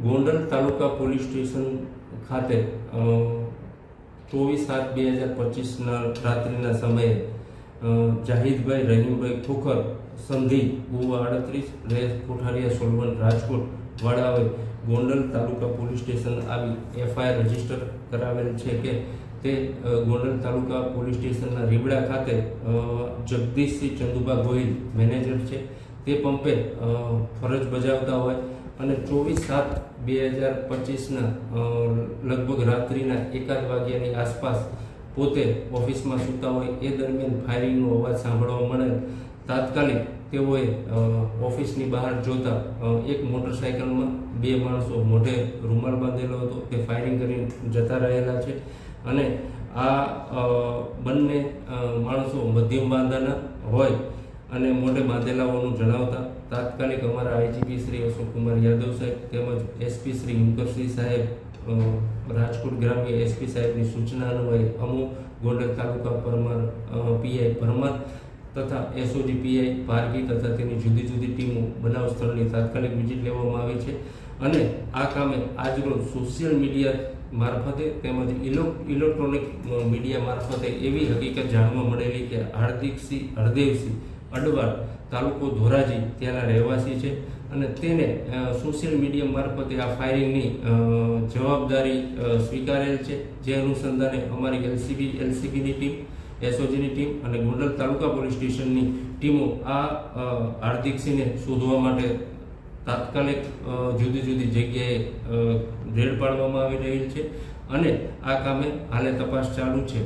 ગોંડલ તાલુકા police station ખાતે 24/7/2025ના રાત્રિના સમયે જાહિદભાઈ રહીમભાઈ ખોખર સંધિ ગોવા 38 રેસ કોઠારિયા સોલવન રાજકોટ વાળાઓએ ગોંડલ તાલુકા પોલીસ સ્ટેશન આવી એફઆઈઆર રજીસ્ટર કરાવેલ છે કે તે ગોંડલ તાલુકા પોલીસ સ્ટેશનના રીબડા ખાતે જગદીશસિંહ ચંદુભા ગોહિલ મેનેજર છે, તે પંપે ફરજ બજાવતા હોય અને 24/7/2025ના લગભગ રાત્રિના 1 વાગ્યાની આસપાસ પોતે ઓફિસમાં સૂતા હોય એ દરમિયાન ફાયરિંગનો અવાજ સાંભળવા મળે. તાત્કાલિક તેઓએ ઓફિસની બહાર જોતા એક મોટરસાઇકલમાં 2 માણસો મોઢે રૂમાલ બાંધેલો હતો, તે ફાયરિંગ કરીને જતા રહેલા છે અને આ બંને માણસો મધ્યમ બાંધાના હોય અને મોઢે બાંધેલા હોવાનું જણાવતા તાત્કાલિક અમારા આઈજીપી શ્રી અશોકકુમાર યાદવ સાહેબ તેમજ એસપી શ્રી હિમકરસિંહ સાહેબ, રાજકોટ ગ્રામ્ય એસપી સાહેબની સૂચના અન્વયે અમુક ગોંડલ તાલુકા પરમાર પીઆઈ પરમાર તથા એસઓજી પીઆઈ પારગી તથા તેની જુદી જુદી ટીમો બનાવ સ્થળની તાત્કાલિક વિઝિટ લેવામાં આવી છે અને આ કામે આજરોજ સોશિયલ મીડિયા મારફતે તેમજ ઇલેક્ટ્રોનિક મીડિયા મારફતે એવી હકીકત જાણવા મળેલી કે હાર્દિકસિંહ હરદેવસિંહ અડવાળ તાલુકો ધોરાજી ત્યાંના રહેવાસી છે અને તેને સોશિયલ મીડિયા મારફતે આ ફાયરિંગની જવાબદારી સ્વીકારેલ છે. જે અનુસંધાને અમારી એલસીબીની ટીમ, એસઓજીની ટીમ અને ગોંડલ તાલુકા પોલીસ સ્ટેશનની ટીમો આ હાર્દિકસિંહને શોધવા માટે તાત્કાલિક જુદી જુદી જગ્યાએ રેડ પાડવામાં આવી રહેલ છે અને આ કામે હાલે તપાસ ચાલુ છે.